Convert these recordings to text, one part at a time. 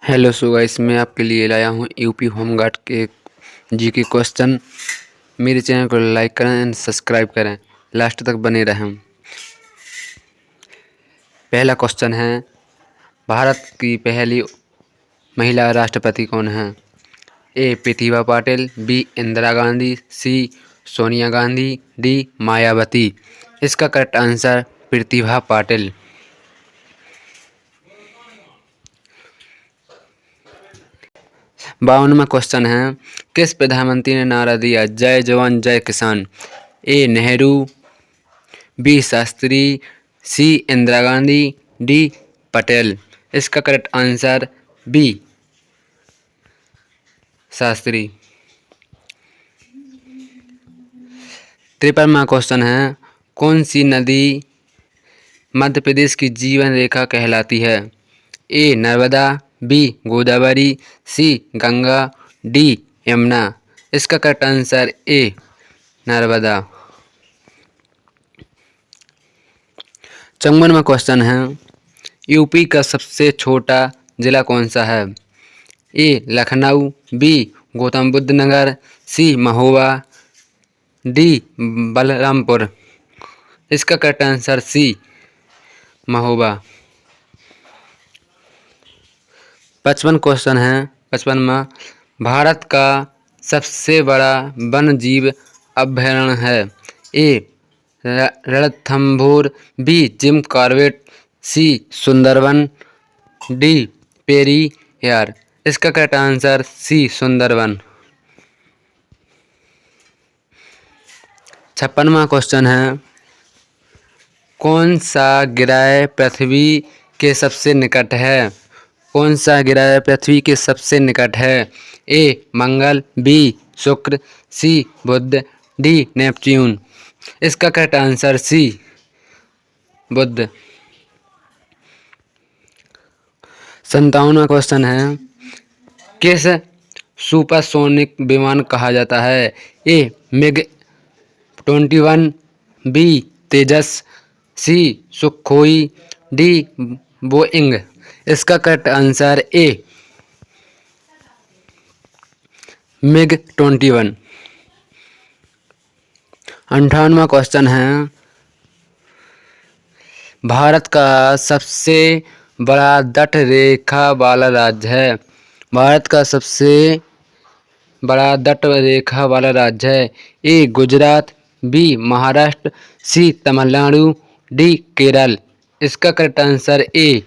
Hello so guys, मैं आपके लिए लाया हूँ यूपी होमगार्ड के जीके क्वेश्चन। मेरे चैनल को लाइक करें एंड सब्सक्राइब करें, लास्ट तक बने रहें। पहला क्वेश्चन है, भारत की पहली महिला राष्ट्रपति कौन है? ए प्रतिभा पाटिल, बी इंदिरा गांधी, सी सोनिया गांधी, डी मायावती। इसका correct answer Pratibha Patil. 52वां question है, किस प्रधानमंत्री ने नारा दिया जय जवान जय किसान? A Nehru, B Shastri, C Indira Gandhi, D Patel. इसका करेक्ट आंसर बी शास्त्री। 53वां क्वेश्चन है, कौन सी नदी मध्य प्रदेश की जीवन रेखा कहलाती है? A Narmada, B Godavari, C Ganga, D Yamuna. इसका करेक्ट आंसर ए नर्मदा। 54वां क्वेश्चन है, यूपी का सबसे छोटा जिला कौन सा है? A Lucknow, B Gautam Buddh Nagar, C Mahoba, D Balrampur. इसका करेक्ट आंसर सी महोबा। 55वां क्वेश्चन है, 55वां, भारत का सबसे बड़ा वन्य जीव अभयारण्य है? A Ranthambore, B Jim Corbett, C Sundarvan, D Periyar. इसका करेक्ट आंसर सी सुंदरवन। 56वां क्वेश्चन है, कौन सा ग्रह पृथ्वी के सबसे निकट है? कौन सा ग्रह पृथ्वी के सबसे निकट है? ए Mangal, B Shukra, C Budh, D Neptune. इसका करेक्ट आंसर सी बुध। 57वां क्वेश्चन है, किस सुपरसोनिक विमान कहा जाता है? A MiG 21, B Tejas, C Sukhoi, D Boeing. इसका करेक्ट आंसर ए मिग 21। 58वां क्वेश्चन है, भारत का सबसे बड़ा तट रेखा वाला राज्य है? भारत का सबसे बड़ा तट रेखा वाला राज्य है? A Gujarat, B Maharashtra, C Tamil Nadu, D Kerala. इसका करेक्ट आंसर ए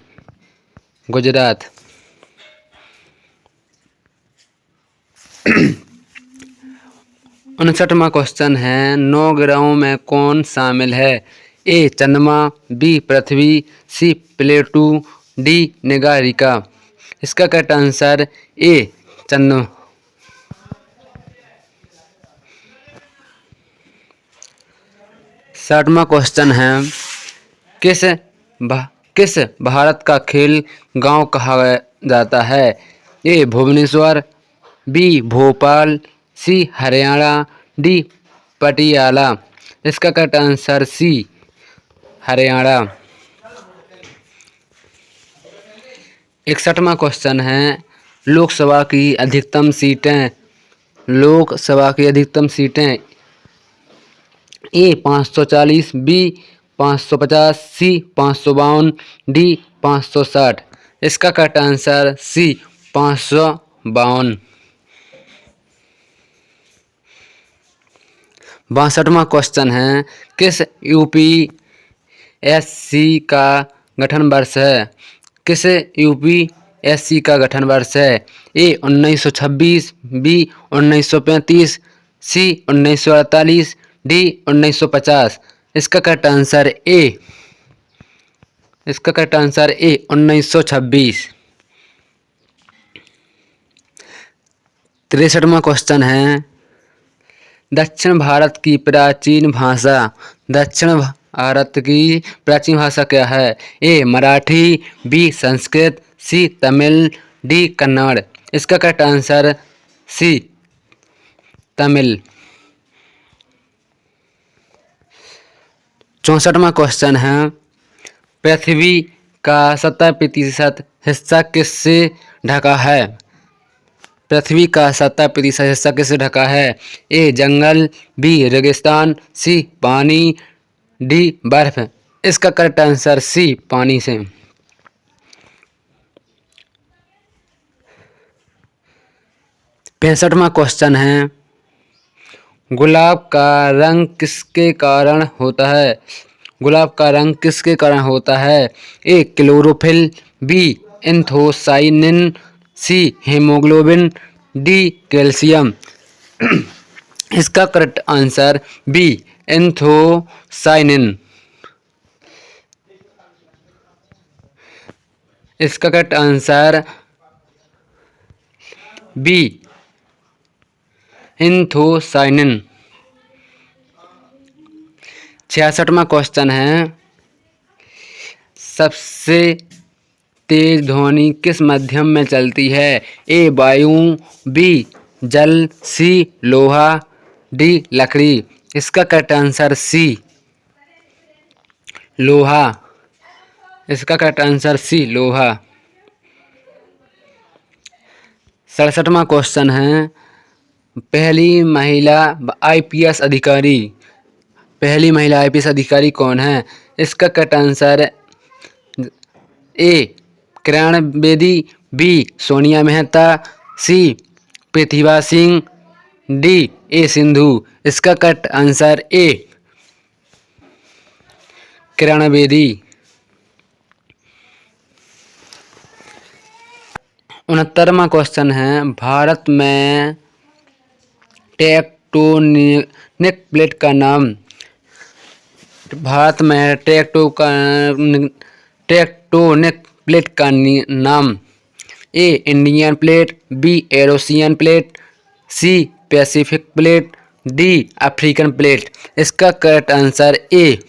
गुजरात। 59वां क्वेश्चन है, 9 ग्रहों में कौन शामिल है? ए चंद्रमा, बी पृथ्वी, सी प्लेटू, डी निगारिका। इसका करेक्ट आंसर ए चंद्रमा। 60वां क्वेश्चन है, किस भारत का खेल गांव कहा जाता है? A Bhubaneswar, B Bhopal, C Haryana, D Patiala. इसका करेक्ट आंसर सी हरियाणा। 61वां क्वेश्चन है, लोकसभा की अधिकतम सीटें ए 540, बी 550, सी 552, डी 560। इसका करेक्ट आंसर सी 552। 62वां क्वेश्चन है, किस यूपीएससी का गठन वर्ष है? किस यूपीएससी का गठन वर्ष है? A 1926, B 1935, C 1948, D 1950। इसका करेक्ट आंसर ए 1926। 63वां क्वेश्चन है, दक्षिण भारत की प्राचीन भाषा क्या है? A Marathi, B Sanskrit, C Tamil, D Kannada. इसका करेक्ट आंसर सी तमिल। 64वां क्वेश्चन है, पृथ्वी का 70% हिस्सा किससे ढका है? पृथ्वी का 70% हिस्सा किससे ढका है? ए जंगल, बी रेगिस्तान, सी पानी, डी बर्फ। इसका करेक्ट आंसर सी पानी से। 65वां क्वेश्चन है, गुलाब का रंग किसके कारण होता है? गुलाब का रंग किसके कारण होता है? A chlorophyll, B anthocyanin, C haemoglobin, D calcium. इसका करेक्ट आंसर बी एंथोसाइनिन। इसका करेक्ट आंसर बी एंथोसाइनिन। 66वां क्वेश्चन है, सबसे तेज ध्वनि किस माध्यम में चलती है? ए वायु, बी जल, सी लोहा, डी लकड़ी। इसका करेक्ट आंसर सी लोहा। इसका करेक्ट आंसर सी लोहा। 67वां क्वेश्चन है, पहली महिला आईपीएस अधिकारी कौन है? इसका correct answer A Kiran Bedi, B Sonia Mehta, C Pratibha Singh, D A Sindhu. इसका correct answer A Kiran Bedi. 69वां क्वेश्चन है, भारत में टेक्टोनिक प्लेट का नाम। भारत में टेक्टोनिक प्लेट का नाम। A Indian plate, B Eurasian plate, C Pacific plate, D African plate. इसका correct answer A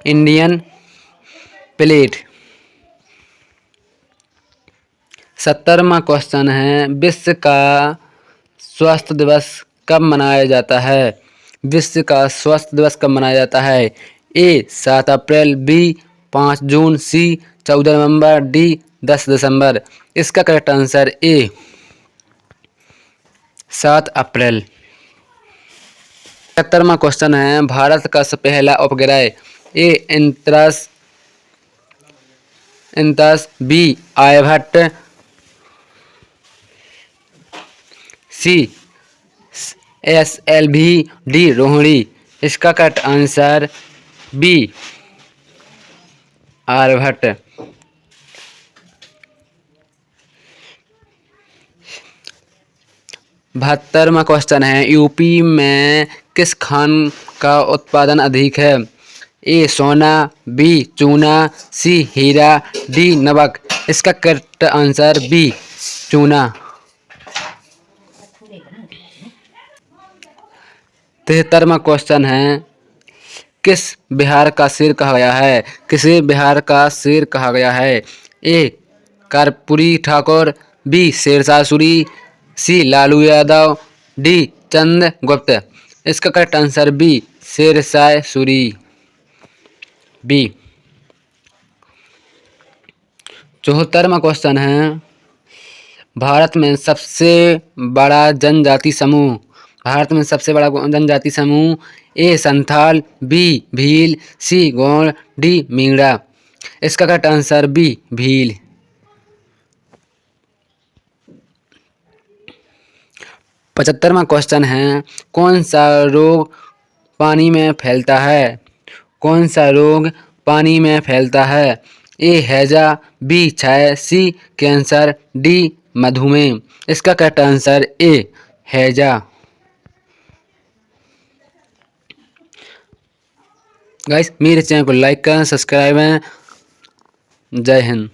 Indian plate. 70वां क्वेश्चन है, विश्व का स्वास्थ्य दिवस कब मनाया जाता है? विश्व का स्वास्थ्य दिवस कब मनाया जाता है? A 7 April, B 5 June, C 14 नवंबर, डी 10 दिसंबर। इसका करेक्ट आंसर ए 7 अप्रैल। 71वां क्वेश्चन है, भारत का पहला उपग्रह। ए इंद्रस, B Aryabhata, C SLV, D Rohini. इसका करेक्ट आंसर बी आर्यभट्ट। 72वां क्वेश्चन है, यूपी में किस खान का उत्पादन अधिक है? ए सोना, बी चूना, सी हीरा, डी नमक। इसका करेक्ट आंसर बी चूना। 73वां क्वेश्चन है, किस बिहार का शेर कहा गया है? किसे बिहार का शेर कहा गया है? A Karpoori Thakur, B Sher Shah Suri, C Lalu Yadav, D Chandragupta. इसका correct answer B Sher Shah Suri, B. 74वां क्वेश्चन है, भारत में सबसे बड़ा जनजाति समूह। भारत में सबसे बड़ा जनजाति समूह। A Santhal, B Bhil, C Gond, D Meena. इसका करेक्ट आंसर बी भील। 75वां क्वेश्चन है, कौन सा रोग पानी में फैलता है? कौन सा रोग पानी में फैलता है? ए हैजा, बी क्षय, सी कैंसर, डी मधुमेह। इसका करेक्ट आंसर ए हैजा। गाइस मेरे चैनल को लाइक करें, सब्सक्राइब करें। जय हिंद।